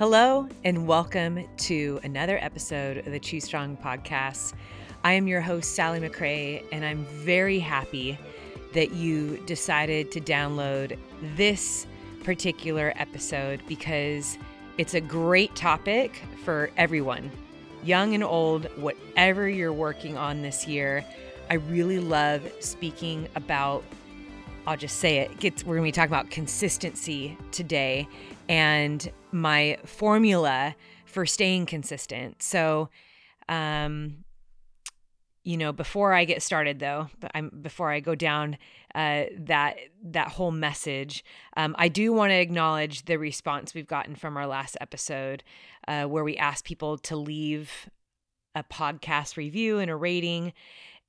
Hello, and welcome to another episode of the Choose Strong podcast. I am your host, Sally McCrae, and I'm very happy that you decided to download this particular episode because it's a great topic for everyone, young and old, whatever you're working on this year. I really love speaking about, I'll just say it, we're going to be talking about consistency today and my formula for staying consistent. So, before I get started though, before I go down that whole message, I do want to acknowledge the response we've gotten from our last episode, where we asked people to leave a podcast review and a rating.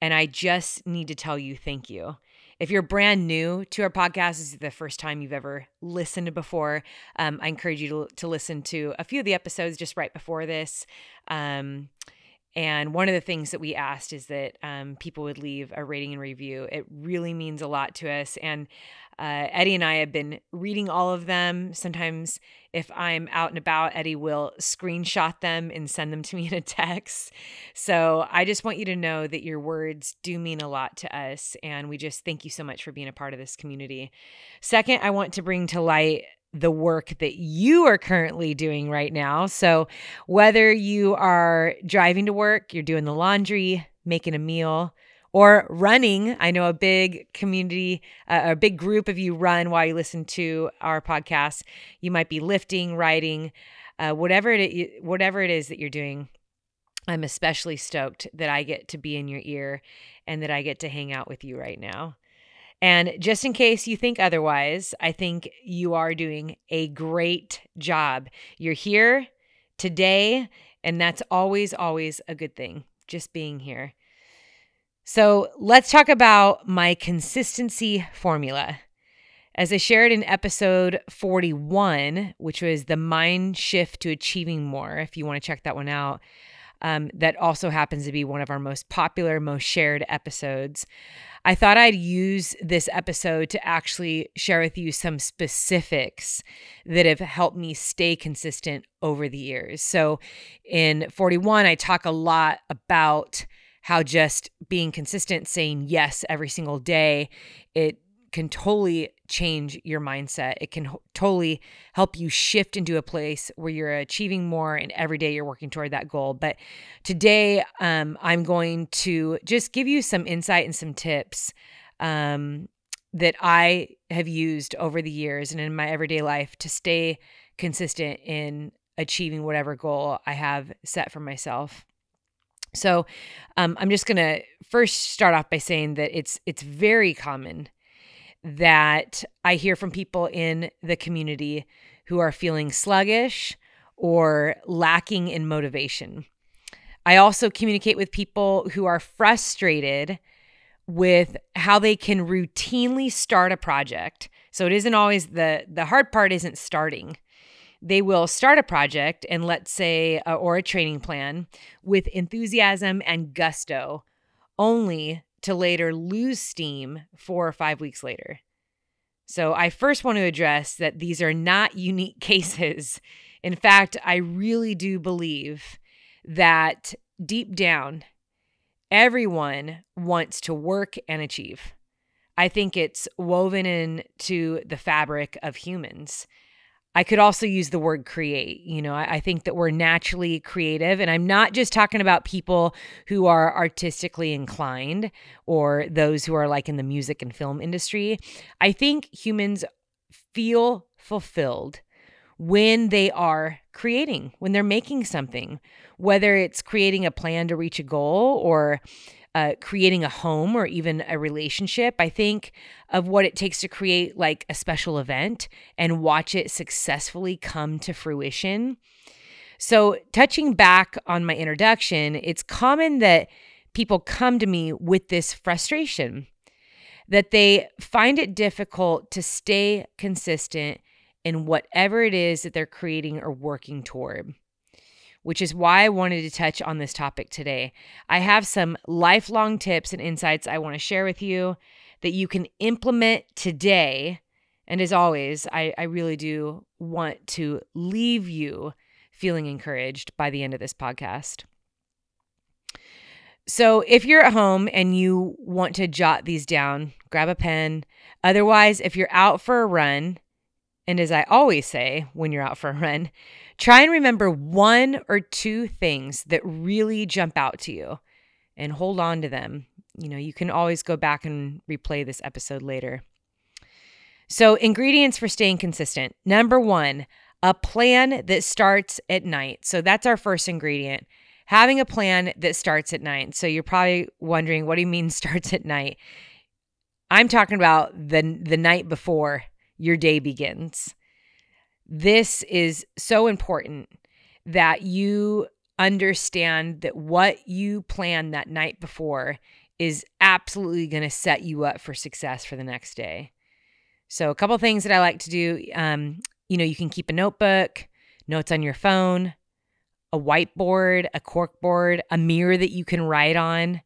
And I just need to tell you, thank you. If you're brand new to our podcast, this is the first time you've ever listened before, I encourage you to listen to a few of the episodes just right before this. And one of the things that we asked is that people would leave a rating and review. It really means a lot to us. And Eddie and I have been reading all of them. Sometimes if I'm out and about, Eddie will screenshot them and send them to me in a text. So I just want you to know that your words do mean a lot to us. And we just thank you so much for being a part of this community. Second, I want to bring to light the work that you are currently doing right now. So whether you are driving to work, you're doing the laundry, making a meal, or running, I know a big community, a big group of you run while you listen to our podcast. You might be lifting, riding, whatever it is that you're doing. I'm especially stoked that I get to be in your ear and that I get to hang out with you right now. And just in case you think otherwise, I think you are doing a great job. You're here today, and that's always, always a good thing, just being here. So let's talk about my consistency formula. As I shared in episode 41, which was the mind shift to achieving more, if you want to check that one out, that also happens to be one of our most popular, most shared episodes. I thought I'd use this episode to actually share with you some specifics that have helped me stay consistent over the years. So in 41, I talk a lot about how just being consistent, saying yes every single day, it can totally change your mindset. It can totally help you shift into a place where you're achieving more and every day you're working toward that goal. But today, I'm going to just give you some insight and some tips that I have used over the years and in my everyday life to stay consistent in achieving whatever goal I have set for myself. So I'm just going to first start off by saying that it's very common that I hear from people in the community who are feeling sluggish or lacking in motivation. I also communicate with people who are frustrated with how they can routinely start a project. So it isn't always the hard part isn't starting. They will start a project and let's say, or a training plan with enthusiasm and gusto, only to later lose steam 4 or 5 weeks later. So I first want to address that these are not unique cases. In fact, I really do believe that deep down, everyone wants to work and achieve. I think it's woven into the fabric of humans. I could also use the word create. I think that we're naturally creative, and I'm not just talking about people who are artistically inclined or those who are like in the music and film industry. I think humans feel fulfilled when they are creating, when they're making something, whether it's creating a plan to reach a goal or creating a home or even a relationship. I think of what it takes to create like a special event and watch it successfully come to fruition. So touching back on my introduction, it's common that people come to me with this frustration, that they find it difficult to stay consistent in whatever it is that they're creating or working toward, which is why I wanted to touch on this topic today. I have some lifelong tips and insights I want to share with you that you can implement today. And as always, I really do want to leave you feeling encouraged by the end of this podcast. So if you're at home and you want to jot these down, grab a pen. Otherwise, if you're out for a run, and as I always say when you're out for a run, try and remember 1 or 2 things that really jump out to you and hold on to them. You can always go back and replay this episode later. So ingredients for staying consistent. Number 1, a plan that starts at night. So that's our first ingredient. Having a plan that starts at night. So you're probably wondering, what do you mean starts at night? I'm talking about the night before your day begins. This is so important that you understand that what you plan that night before is absolutely going to set you up for success for the next day. So a couple things that I like to do, you can keep a notebook, notes on your phone, a whiteboard, a corkboard, a mirror that you can write on,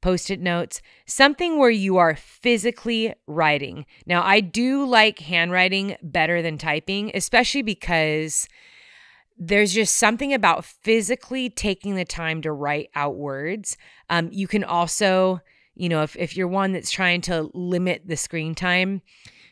Post-it notes, something where you are physically writing. Now, I do like handwriting better than typing, especially because there's just something about physically taking the time to write out words. You can also, if you're one that's trying to limit the screen time,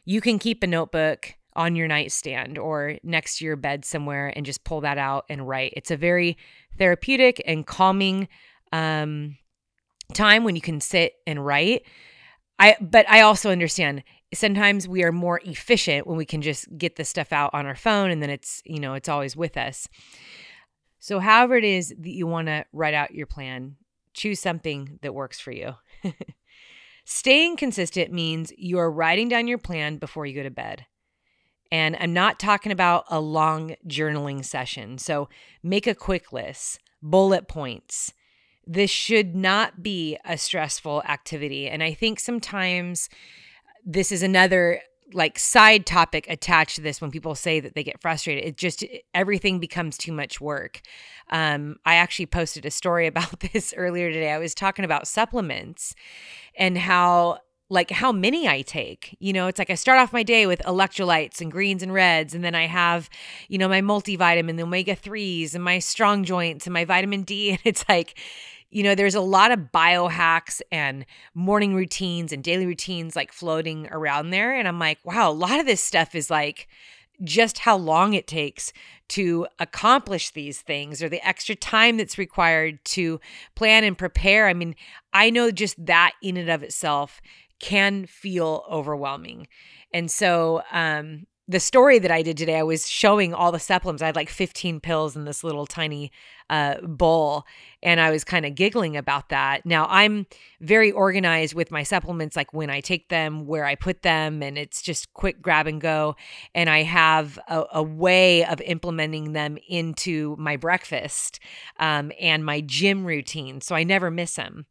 you can keep a notebook on your nightstand or next to your bed somewhere and just pull that out and write. It's a very therapeutic and calming time when you can sit and write. But I also understand sometimes we are more efficient when we can just get the stuff out on our phone and then it's always with us. So however it is that you want to write out your plan, choose something that works for you. Staying consistent means you are writing down your plan before you go to bed. And I'm not talking about a long journaling session. So make a quick list, bullet points. This should not be a stressful activity. And I think sometimes this is another side topic attached to this when people say that they get frustrated. Everything becomes too much work. I actually posted a story about this earlier today. I was talking about supplements and how many I take. It's I start off my day with electrolytes and greens and reds, and then I have, my multivitamin, the omega-3s, and my strong joints, and my vitamin D. And it's there's a lot of biohacks and morning routines and daily routines floating around there. And I'm wow, a lot of this stuff is just how long it takes to accomplish these things or the extra time that's required to plan and prepare. I mean, I know just that in and of itself can feel overwhelming. And so the story that I did today, I was showing all the supplements. I had 15 pills in this little tiny bowl, and I was kind of giggling about that. Now, I'm very organized with my supplements, when I take them, where I put them, and it's just quick grab and go. And I have a way of implementing them into my breakfast and my gym routine, so I never miss them.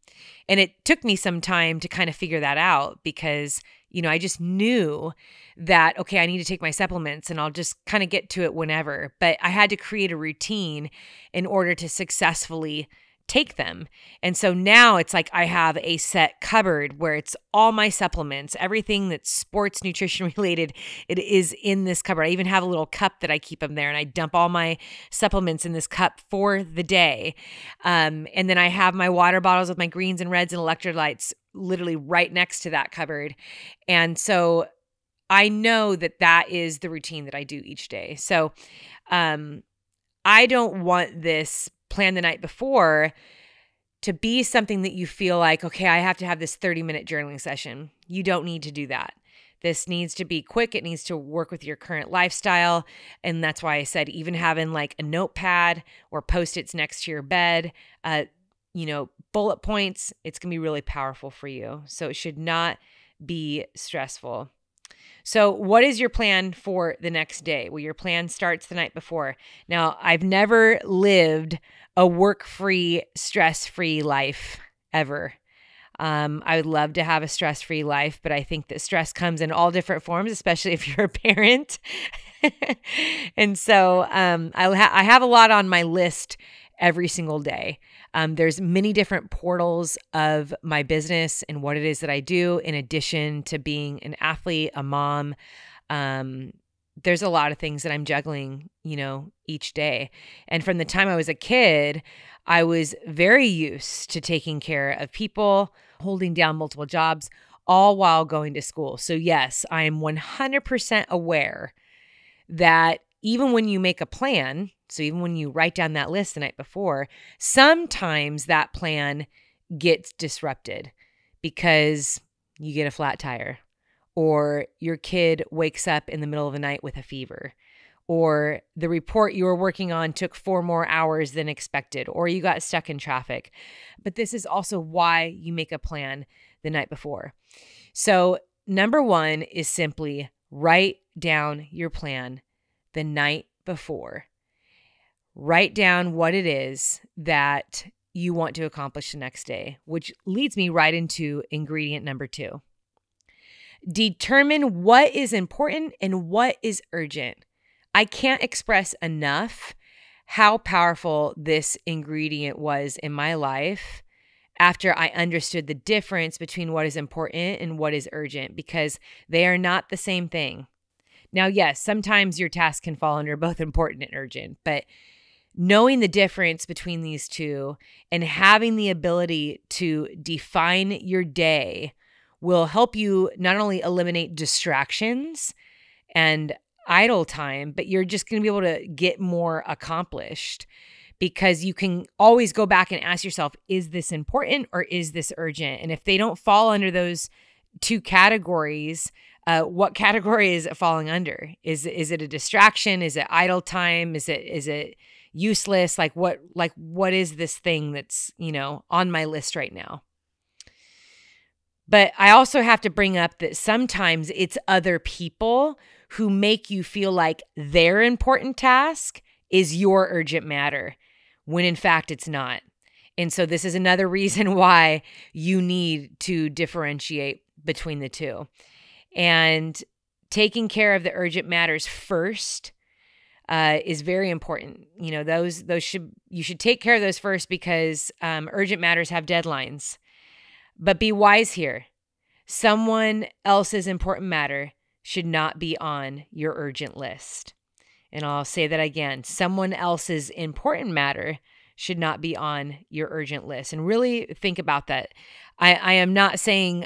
And it took me some time to kind of figure that out because I just knew that, okay, I need to take my supplements and I'll just kind of get to it whenever. But I had to create a routine in order to successfully take them. And so now it's I have a set cupboard where it's all my supplements, everything that's sports nutrition related, it is in this cupboard. I even have a little cup that I keep them there and I dump all my supplements in this cup for the day. And then I have my water bottles with my greens and reds and electrolytes literally right next to that cupboard. And so I know that is the routine that I do each day. So I don't want this plan the night before to be something that you feel okay, I have to have this 30-minute journaling session. You don't need to do that. This needs to be quick. It needs to work with your current lifestyle. And that's why I said even having a notepad or Post-its next to your bed, bullet points, it's going to be really powerful for you. So it should not be stressful. So what is your plan for the next day? Well, your plan starts the night before. Now, I've never lived a work-free, stress-free life ever. I would love to have a stress-free life, but I think that stress comes in all different forms, especially if you're a parent. And so I have a lot on my list every single day. There's many different portals of my business and what it is that I do, in addition to being an athlete, a mom, there's a lot of things that I'm juggling, each day. And from the time I was a kid, I was very used to taking care of people, holding down multiple jobs, all while going to school. So yes, I am 100% aware that even when you make a plan, so even when you write down that list the night before, sometimes that plan gets disrupted because you get a flat tire, or your kid wakes up in the middle of the night with a fever, or the report you were working on took 4 more hours than expected, or you got stuck in traffic. But this is also why you make a plan the night before. So number 1 is simply write down your plan the night before. Write down what it is that you want to accomplish the next day, which leads me right into ingredient number 2. Determine what is important and what is urgent. I can't express enough how powerful this ingredient was in my life after I understood the difference between what is important and what is urgent, because they are not the same thing. Now, yes, sometimes your task can fall under both important and urgent, but knowing the difference between these two and having the ability to define your day will help you not only eliminate distractions and idle time, but you're just going to be able to get more accomplished, because you can always go back and ask yourself, is this important or is this urgent? And if they don't fall under those 2 categories, what category is it falling under? Is it a distraction? Is it idle time? Is it useless? Like what is this thing that's, on my list right now? But I also have to bring up that sometimes it's other people who make you feel like their important task is your urgent matter, when in fact it's not. And so this is another reason why you need to differentiate between the two. And taking care of the urgent matters first is very important. You should take care of those first, because urgent matters have deadlines. But be wise here. Someone else's important matter should not be on your urgent list. And I'll say that again. Someone else's important matter should not be on your urgent list. And really think about that. I am not saying,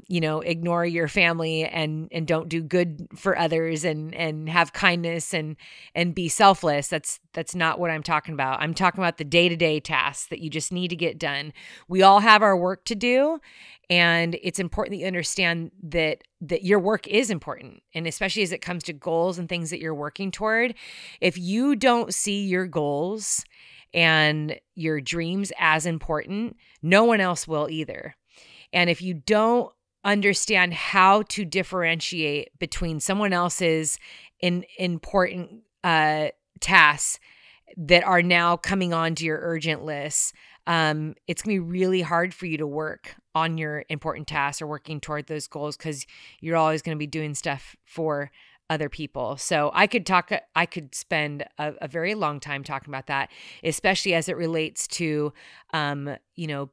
ignore your family and don't do good for others and have kindness and be selfless. That's not what I'm talking about. I'm talking about the day-to-day tasks that you just need to get done. We all have our work to do, and it's important that you understand that your work is important. And especially as it comes to goals and things that you're working toward, if you don't see your goals and your dreams as important, no one else will either. And if you don't understand how to differentiate between someone else's important tasks that are now coming onto your urgent list, it's going to be really hard for you to work on your important tasks or working toward those goals, because you're always going to be doing stuff for other people. So I could spend a very long time talking about that, especially as it relates to,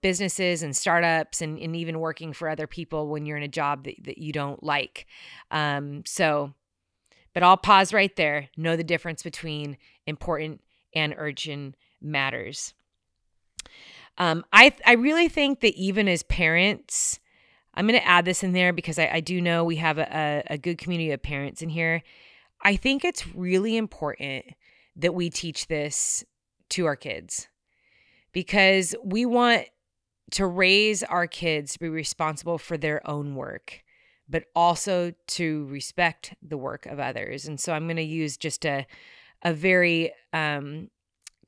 businesses and startups and even working for other people when you're in a job that you don't like. But I'll pause right there. Know the difference between important and urgent matters. I really think that even as parents, I'm going to add this in there because I do know we have a good community of parents in here. I think it's really important that we teach this to our kids, because we want to raise our kids to be responsible for their own work, but also to respect the work of others. And so I'm going to use just a very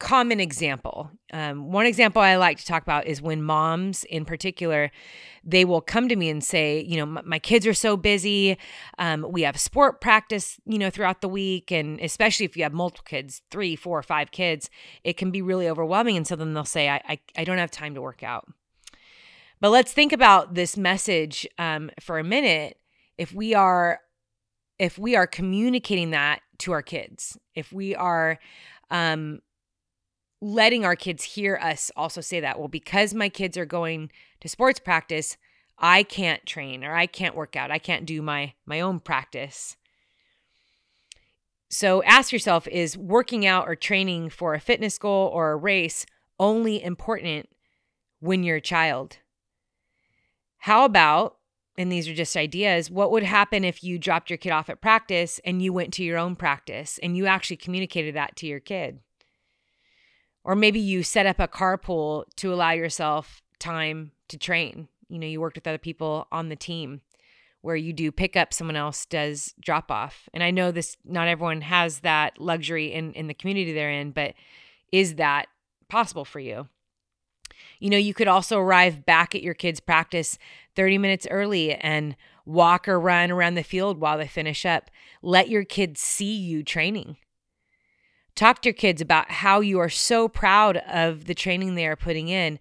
common example. One example I like to talk about is when moms in particular, they will come to me and say, my kids are so busy. We have sport practice, throughout the week. And especially if you have multiple kids, 3, 4, 5 kids, it can be really overwhelming. And so then they'll say, I don't have time to work out. But let's think about this message for a minute. If we are communicating that to our kids, if we are letting our kids hear us also say that, well, because my kids are going to sports practice, I can't train or I can't work out. I can't do my own practice. So ask yourself, is working out or training for a fitness goal or a race only important when you're a child? How about, and these are just ideas, what would happen if you dropped your kid off at practice and you went to your own practice and you actually communicated that to your kid? Or maybe you set up a carpool to allow yourself time to train. You worked with other people on the team where you do pick up, someone else does drop off. And I know not everyone has that luxury in the community they're in, but is that possible for you? You could also arrive back at your kids' practice 30 minutes early and walk or run around the field while they finish up. Let your kids see you training. Talk to your kids about how you are so proud of the training they are putting in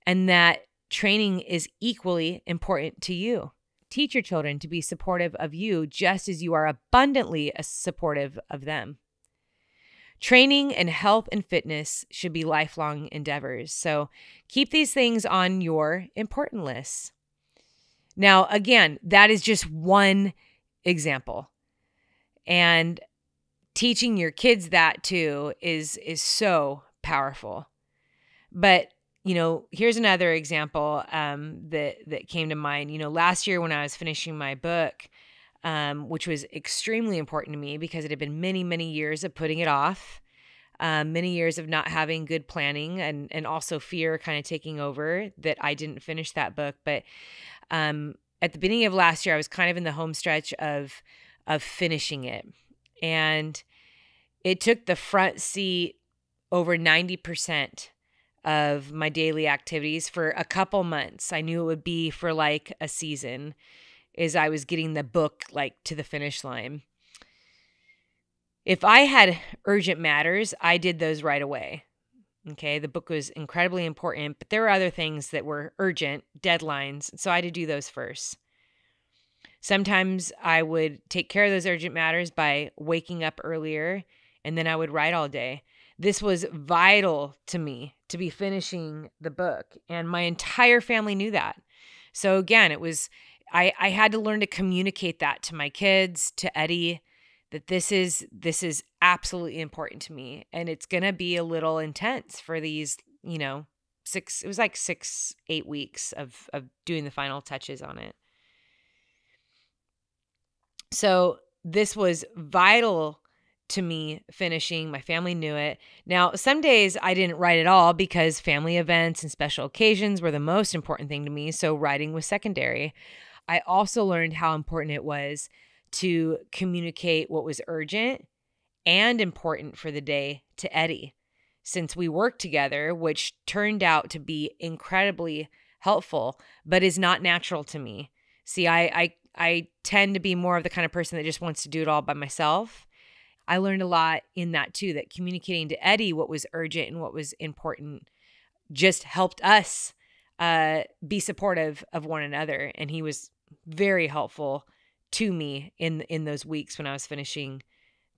and that training is equally important to you. Teach your children to be supportive of you just as you are abundantly supportive of them. Training and health and fitness should be lifelong endeavors. So keep these things on your important list. Now, again, that is just one example. And teaching your kids that too is so powerful. But, here's another example that came to mind. Last year when I was finishing my book, which was extremely important to me because it had been many, many years of putting it off, many years of not having good planning and also fear kind of taking over that I didn't finish that book. But at the beginning of last year, I was kind of in the home stretch of finishing it. And it took the front seat over 90% of my daily activities for a couple months. I knew it would be for like a season as I was getting the book to the finish line. If I had urgent matters, I did those right away. Okay, the book was incredibly important, but there were other things that were urgent, deadlines, so I had to do those first. Sometimes I would take care of those urgent matters by waking up earlier, and then I would write all day. This was vital to me to be finishing the book, and my entire family knew that. So again, I had to learn to communicate that to my kids, to Eddie, that this is absolutely important to me, and it's going to be a little intense for these, it was like 6-8 weeks of doing the final touches on it. So this was vital to me finishing. My family knew it. Now, some days I didn't write at all because family events and special occasions were the most important thing to me, so writing was secondary. I also learned how important it was to communicate what was urgent and important for the day to Eddie, since we worked together, which turned out to be incredibly helpful, but is not natural to me. See, I tend to be more of the kind of person that just wants to do it all by myself. I learned a lot in that too, that communicating to Eddie what was urgent and what was important just helped us be supportive of one another. And he was very helpful to me in those weeks when I was finishing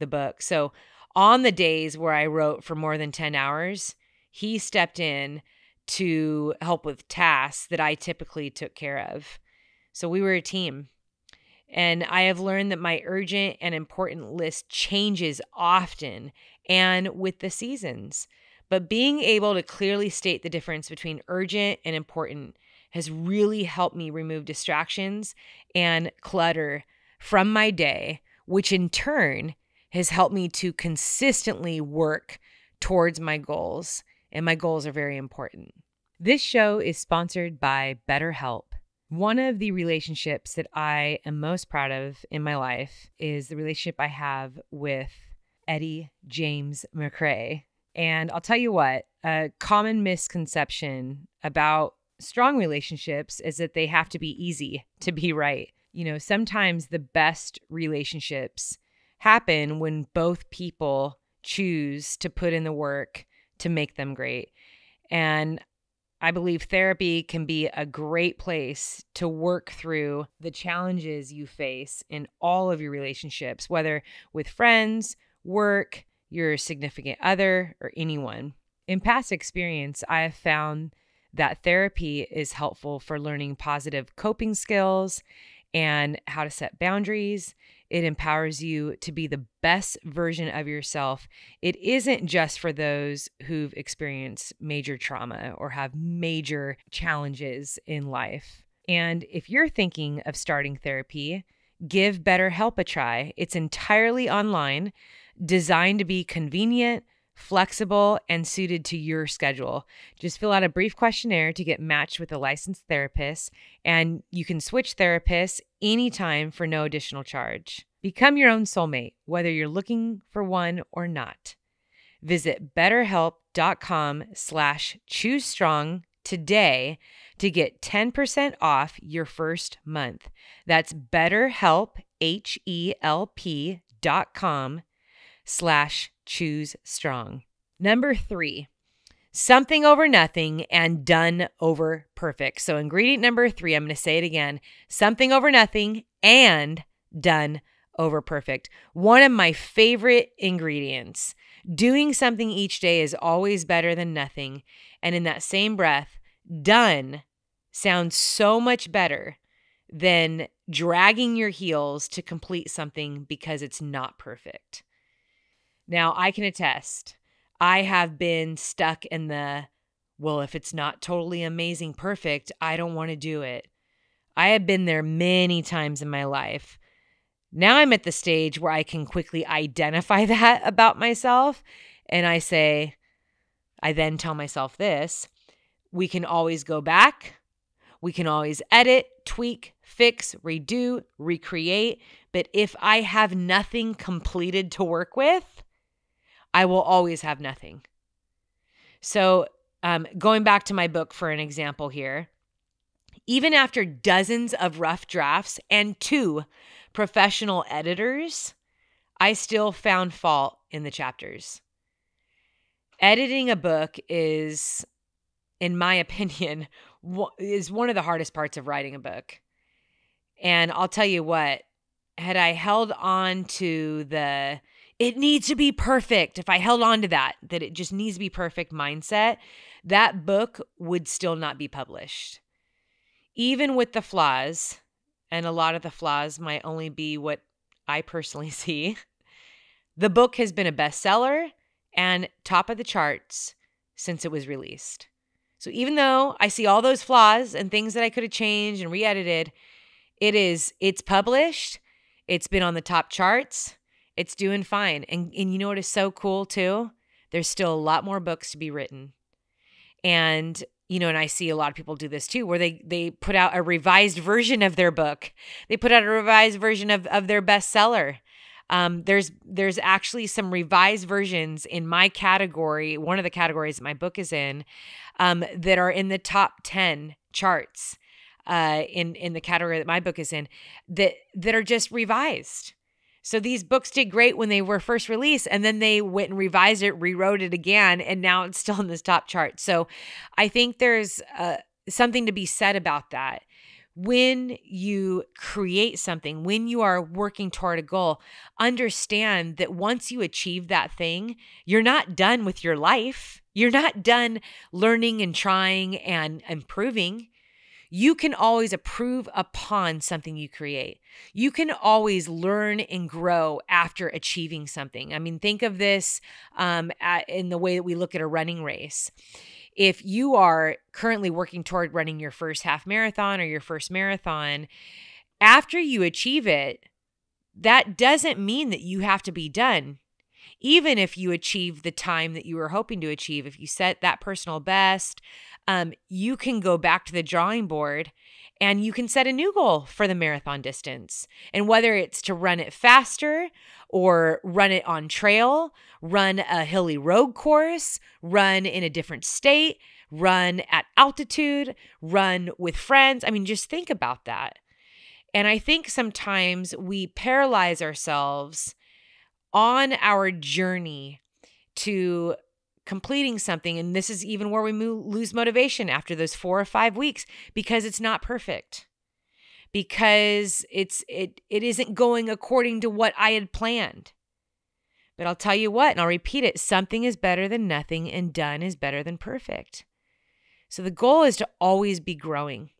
the book. So on the days where I wrote for more than 10 hours, he stepped in to help with tasks that I typically took care of. So we were a team. And I have learned that my urgent and important list changes often and with the seasons. But being able to clearly state the difference between urgent and important has really helped me remove distractions and clutter from my day, which in turn has helped me to consistently work towards my goals. And my goals are very important. This show is sponsored by BetterHelp. One of the relationships that I am most proud of in my life is the relationship I have with Eddie James McRae. And I'll tell you what, a common misconception about strong relationships is that they have to be easy to be right. Sometimes the best relationships happen when both people choose to put in the work to make them great. And I believe therapy can be a great place to work through the challenges you face in all of your relationships, whether with friends, work, your significant other, or anyone. In past experience, I have found that therapy is helpful for learning positive coping skills and how to set boundaries. It empowers you to be the best version of yourself. It isn't just for those who've experienced major trauma or have major challenges in life. And if you're thinking of starting therapy, give BetterHelp a try. It's entirely online, designed to be convenient, flexible, and suited to your schedule. Just fill out a brief questionnaire to get matched with a licensed therapist, and you can switch therapists anytime for no additional charge. Become your own soulmate, whether you're looking for one or not. Visit betterhelp.com/choosestrong today to get 10% off your first month. That's BetterHelp, HELP.com/choosestrong. Number 3, something over nothing and done over perfect. So ingredient number 3, I'm going to say it again, something over nothing and done over perfect. One of my favorite ingredients. Doing something each day is always better than nothing. And in that same breath, done sounds so much better than dragging your heels to complete something because it's not perfect. Now, I can attest, I have been stuck in well, if it's not totally amazing perfect, I don't want to do it. I have been there many times in my life. Now I'm at the stage where I can quickly identify that about myself. And I then tell myself this: we can always go back. We can always edit, tweak, fix, redo, recreate. But if I have nothing completed to work with, I will always have nothing. So going back to my book for an example here, even after dozens of rough drafts and 2 professional editors, I still found fault in the chapters. Editing a book is, in my opinion, is one of the hardest parts of writing a book. And I'll tell you what, had I held on to it needs to be perfect, if I held on to that it just needs to be perfect mindset, that book would still not be published. Even with the flaws, and a lot of the flaws might only be what I personally see, the book has been a bestseller and top of the charts since it was released. So even though I see all those flaws and things that I could have changed and re-edited, it's published, it's been on the top charts, it's doing fine. And you know what is so cool too? There's still a lot more books to be written. And and I see a lot of people do this too, where they put out a revised version of their book. They put out a revised version of their bestseller. There's actually some revised versions in my category, one of the categories that my book is in, that are in the top 10 charts in the category that my book is in, that are just revised. So these books did great when they were first released, and then they went and revised it, rewrote it again, and now it's still in this top chart. So I think there's something to be said about that. When you create something, when you are working toward a goal, understand that once you achieve that thing, you're not done with your life. You're not done learning and trying and improving. You can always improve upon something you create. You can always learn and grow after achieving something. I mean, think of this in the way that we look at a running race. If you are currently working toward running your first half marathon or your first marathon, after you achieve it, that doesn't mean that you have to be done. Even if you achieve the time that you were hoping to achieve, if you set that personal best, you can go back to the drawing board and you can set a new goal for the marathon distance. And whether it's to run it faster or run it on trail, run a hilly road course, run in a different state, run at altitude, run with friends. I mean, just think about that. And I think sometimes we paralyze ourselves on our journey to completing something. And this is even where we lose motivation after those 4 or 5 weeks, because it's not perfect, because it isn't going according to what I had planned. But I'll tell you what, and I'll repeat it, something is better than nothing, and done is better than perfect. So the goal is to always be growing.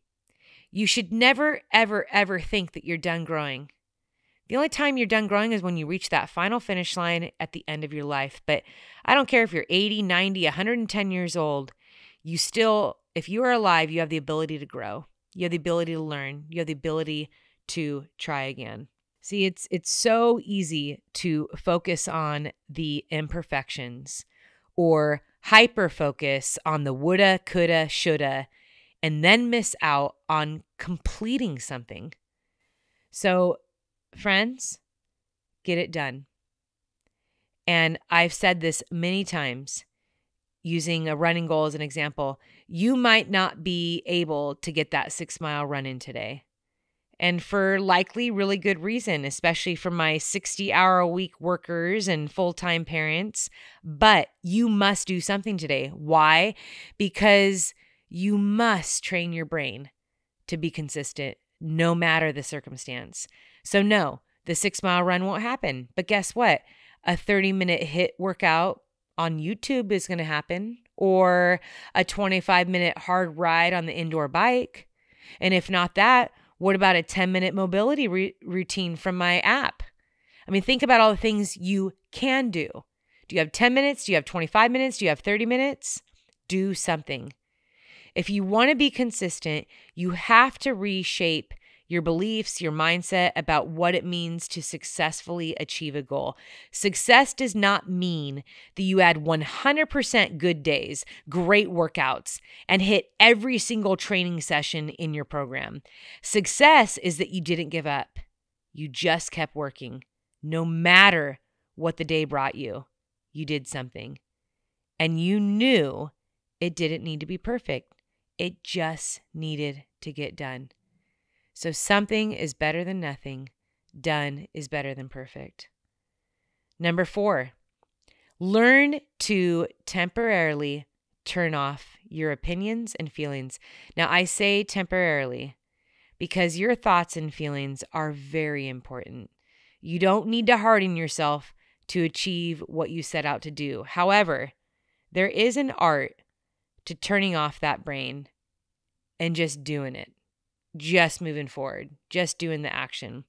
You should never, ever, ever think that you're done growing. The only time you're done growing is when you reach that final finish line at the end of your life. But I don't care if you're 80, 90, 110 years old, you still, if you are alive, you have the ability to grow. You have the ability to learn. You have the ability to try again. See, it's so easy to focus on the imperfections or hyper focus on the woulda, coulda, shoulda, and then miss out on completing something. So, friends, get it done. And I've said this many times, using a running goal as an example. You might not be able to get that 6-mile run in today. And for likely really good reason, especially for my 60-hour-a-week workers and full-time parents. But you must do something today. Why? Because you must train your brain to be consistent no matter the circumstance. So no, the 6-mile run won't happen. But guess what? A 30-minute HIIT workout on YouTube is going to happen, or a 25-minute hard ride on the indoor bike. And if not that, what about a 10-minute mobility routine from my app? I mean, think about all the things you can do. Do you have 10 minutes? Do you have 25 minutes? Do you have 30 minutes? Do something. If you want to be consistent, you have to reshape your beliefs, your mindset about what it means to successfully achieve a goal. Success does not mean that you had 100% good days, great workouts, and hit every single training session in your program. Success is that you didn't give up. You just kept working. No matter what the day brought you, you did something. And you knew it didn't need to be perfect. It just needed to get done. So something is better than nothing. Done is better than perfect. Number 4, learn to temporarily turn off your opinions and feelings. Now, I say temporarily because your thoughts and feelings are very important. You don't need to harden yourself to achieve what you set out to do. However, there is an art to turning off that brain and just doing it. Just moving forward, just doing the action.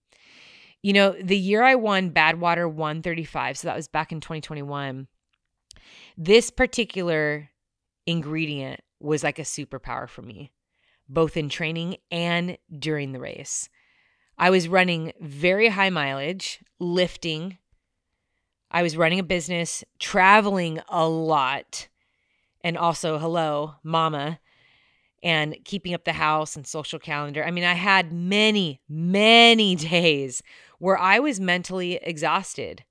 You know, the year I won Badwater 135, so that was back in 2021, this particular ingredient was like a superpower for me, both in training and during the race. I was running very high mileage, lifting. I was running a business, traveling a lot, and also, hello, mama, and keeping up the house and social calendar. I mean, I had many, many days where I was mentally exhausted.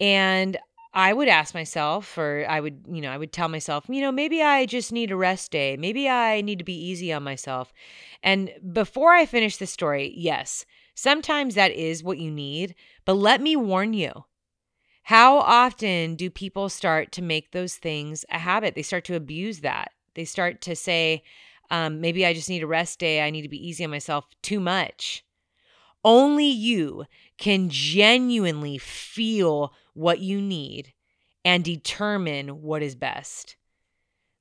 And I would ask myself, or I would tell myself, maybe I just need a rest day. Maybe I need to be easy on myself. And before I finish the story, yes, sometimes that is what you need. But let me warn you, how often do people start to make those things a habit? They start to abuse that. They start to say, maybe I just need a rest day. I need to be easy on myself too much. Only you can genuinely feel what you need and determine what is best.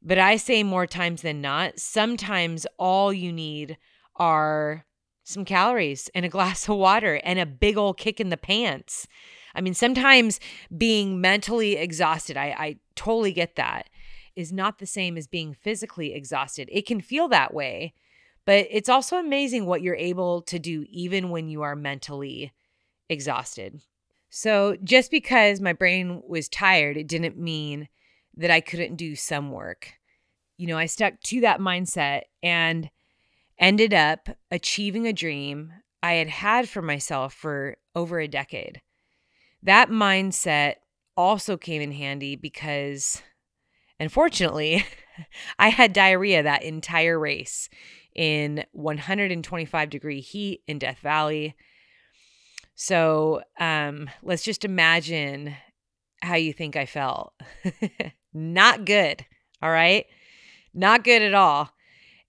But I say more times than not, sometimes all you need are some calories and a glass of water and a big old kick in the pants. I mean, sometimes being mentally exhausted, I totally get that, is not the same as being physically exhausted. It can feel that way, but it's also amazing what you're able to do even when you are mentally exhausted. So just because my brain was tired, it didn't mean that I couldn't do some work. I stuck to that mindset and ended up achieving a dream I had had for myself for over a decade. That mindset also came in handy because, unfortunately, I had diarrhea that entire race in 125-degree heat in Death Valley. So let's just imagine how you think I felt. Not good, all right? Not good at all.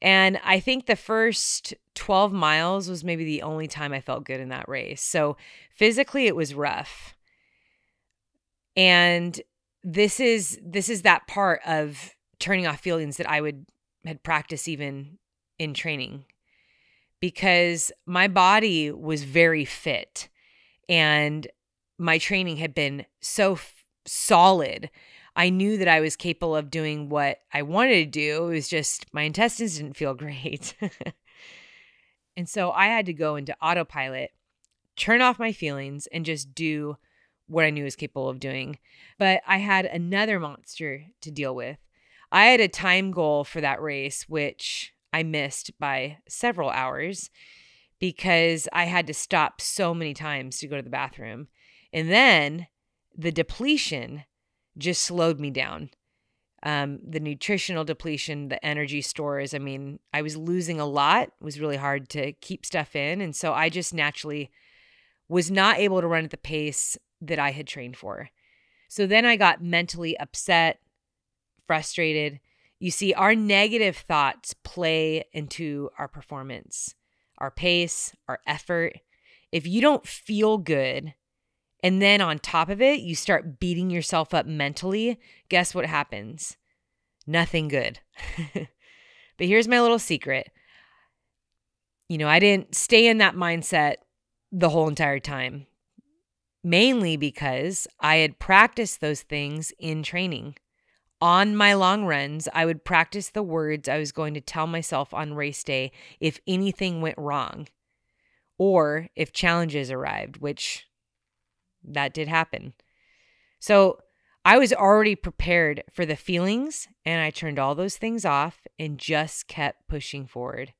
And I think the first 12 miles was maybe the only time I felt good in that race. So physically, it was rough. And this is that part of turning off feelings that I had practiced even in training. because my body was very fit and my training had been so solid. I knew that I was capable of doing what I wanted to do. It was just my intestines didn't feel great. And so I had to go into autopilot, turn off my feelings, and just do what I knew I was capable of doing. But I had another monster to deal with. I had a time goal for that race, which I missed by several hours because I had to stop so many times to go to the bathroom. And then the depletion just slowed me down. The nutritional depletion, the energy stores. I mean, I was losing a lot. It was really hard to keep stuff in. And so I just naturally was not able to run at the pace that I had trained for. So then I got mentally upset, frustrated. You see, our negative thoughts play into our performance, our pace, our effort. If you don't feel good, and then on top of it, you start beating yourself up mentally, guess what happens? Nothing good. But here's my little secret. I didn't stay in that mindset the whole entire time, mainly because I had practiced those things in training. On my long runs, I would practice the words I was going to tell myself on race day if anything went wrong or if challenges arrived, which that did happen. So I was already prepared for the feelings, and I turned all those things off and just kept pushing forward.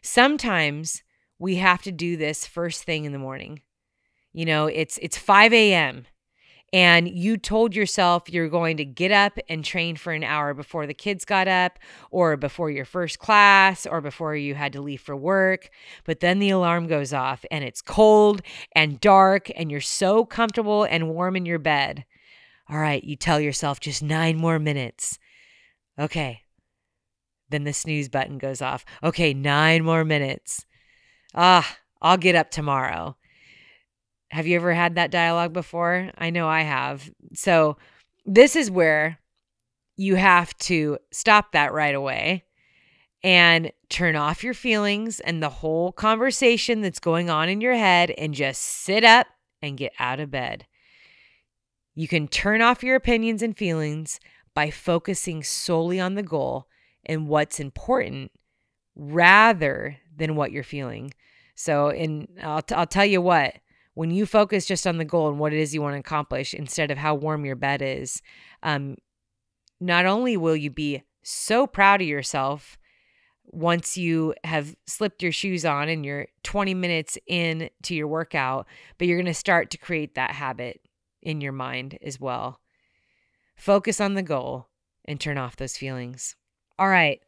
Sometimes we have to do this first thing in the morning. It's 5 a.m. and you told yourself you're going to get up and train for an hour before the kids got up or before your first class or before you had to leave for work. But then the alarm goes off and it's cold and dark and you're so comfortable and warm in your bed. All right, you tell yourself just 9 more minutes. Okay. Then the snooze button goes off. Okay, 9 more minutes. I'll get up tomorrow. Have you ever had that dialogue before? I know I have. So this is where you have to stop that right away and turn off your feelings and the whole conversation that's going on in your head and just sit up and get out of bed. You can turn off your opinions and feelings by focusing solely on the goal and what's important rather than what you're feeling. So I'll tell you what, when you focus just on the goal and what it is you want to accomplish instead of how warm your bed is, not only will you be so proud of yourself once you have slipped your shoes on and you're 20 minutes into your workout, but you're going to start to create that habit in your mind as well. Focus on the goal and turn off those feelings. All right.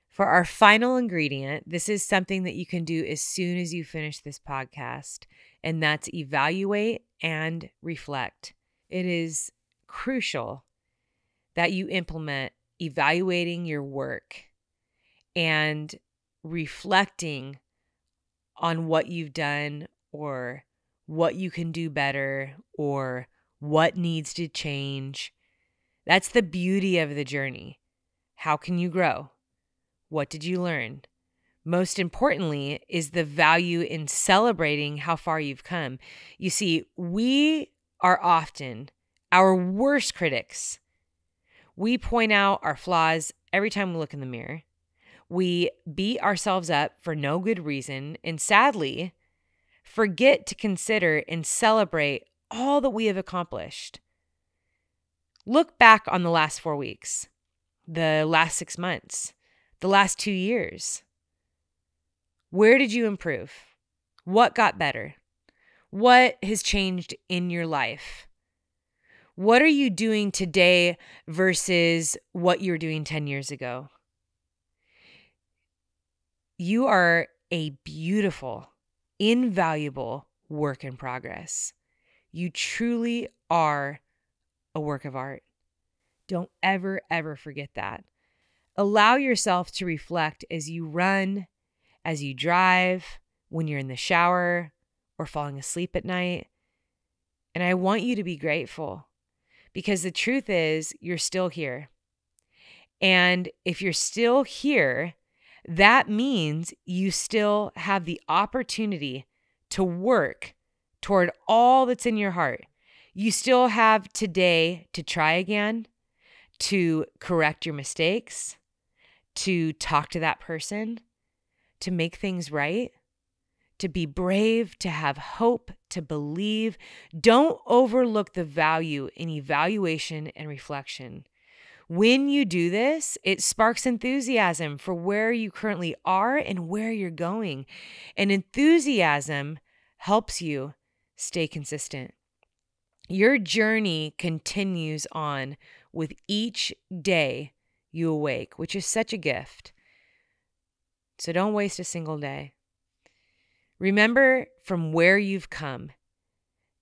For our final ingredient, this is something that you can do as soon as you finish this podcast, and that's evaluate and reflect. It is crucial that you implement evaluating your work and reflecting on what you've done or what you can do better or what needs to change. That's the beauty of the journey. How can you grow? What did you learn? Most importantly is the value in celebrating how far you've come. You see, we are often our worst critics. We point out our flaws every time we look in the mirror. We beat ourselves up for no good reason and sadly forget to consider and celebrate all that we have accomplished. Look back on the last 4 weeks, the last 6 months, the last 2 years. Where did you improve? What got better? What has changed in your life? What are you doing today versus what you were doing 10 years ago? You are a beautiful, invaluable work in progress. You truly are a work of art. Don't ever, ever forget that. Allow yourself to reflect as you run, as you drive, when you're in the shower or falling asleep at night. And I want you to be grateful because the truth is you're still here. And if you're still here, that means you still have the opportunity to work toward all that's in your heart. You still have today to try again, to correct your mistakes, to talk to that person, to make things right, to be brave, to have hope, to believe. Don't overlook the value in evaluation and reflection. When you do this, it sparks enthusiasm for where you currently are and where you're going. And enthusiasm helps you stay consistent. Your journey continues on with each day you awake, which is such a gift. So don't waste a single day. Remember from where you've come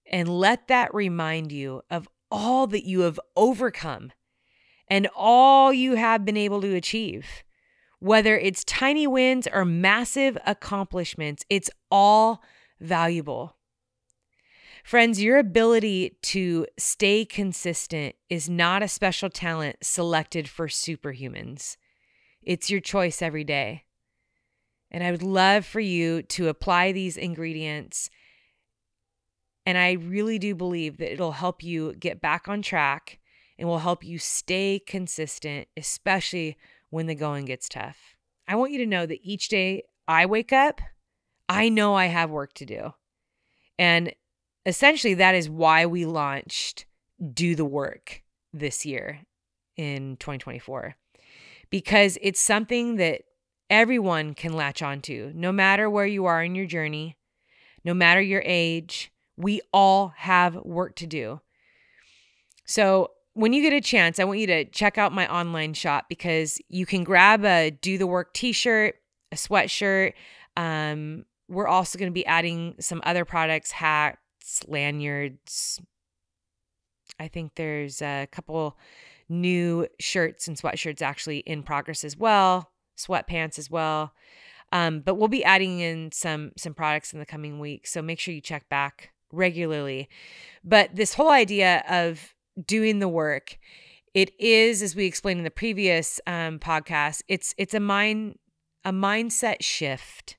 and let that remind you of all that you have overcome and all you have been able to achieve. Whether it's tiny wins or massive accomplishments, it's all valuable. Friends, your ability to stay consistent is not a special talent selected for superhumans. It's your choice every day. And I would love for you to apply these ingredients. And I really do believe that it'll help you get back on track and will help you stay consistent, especially when the going gets tough. I want you to know that each day I wake up, I know I have work to do. And essentially, that is why we launched Do the Work this year in 2024, because it's something that everyone can latch onto, no matter where you are in your journey, no matter your age. We all have work to do. So when you get a chance, I want you to check out my online shop, because you can grab a Do the Work t-shirt, a sweatshirt. We're also going to be adding some other products, hats, lanyards. I think there's a couple new shirts and sweatshirts actually in progress as well, sweatpants as well. But we'll be adding in some products in the coming weeks. So make sure you check back regularly. But this whole idea of doing the work, it is, as we explained in the previous podcast, it's a mindset shift.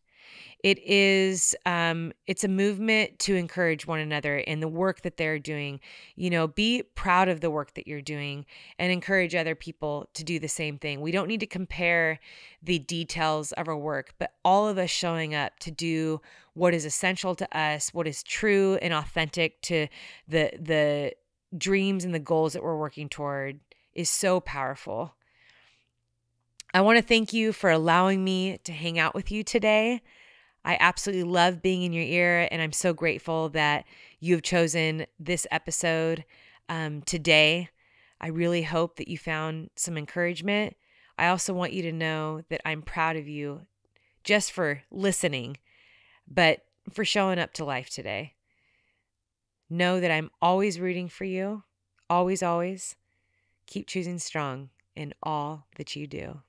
It is, it's a movement to encourage one another in the work that they're doing. Be proud of the work that you're doing and encourage other people to do the same thing. We don't need to compare the details of our work, but all of us showing up to do what is essential to us, what is true and authentic to the dreams and the goals that we're working toward is so powerful. I want to thank you for allowing me to hang out with you today. I absolutely love being in your ear, and I'm so grateful that you have chosen this episode today. I really hope that you found some encouragement. I also want you to know that I'm proud of you just for listening, but for showing up to life today. Know that I'm always rooting for you. Always, always. Keep choosing strong in all that you do.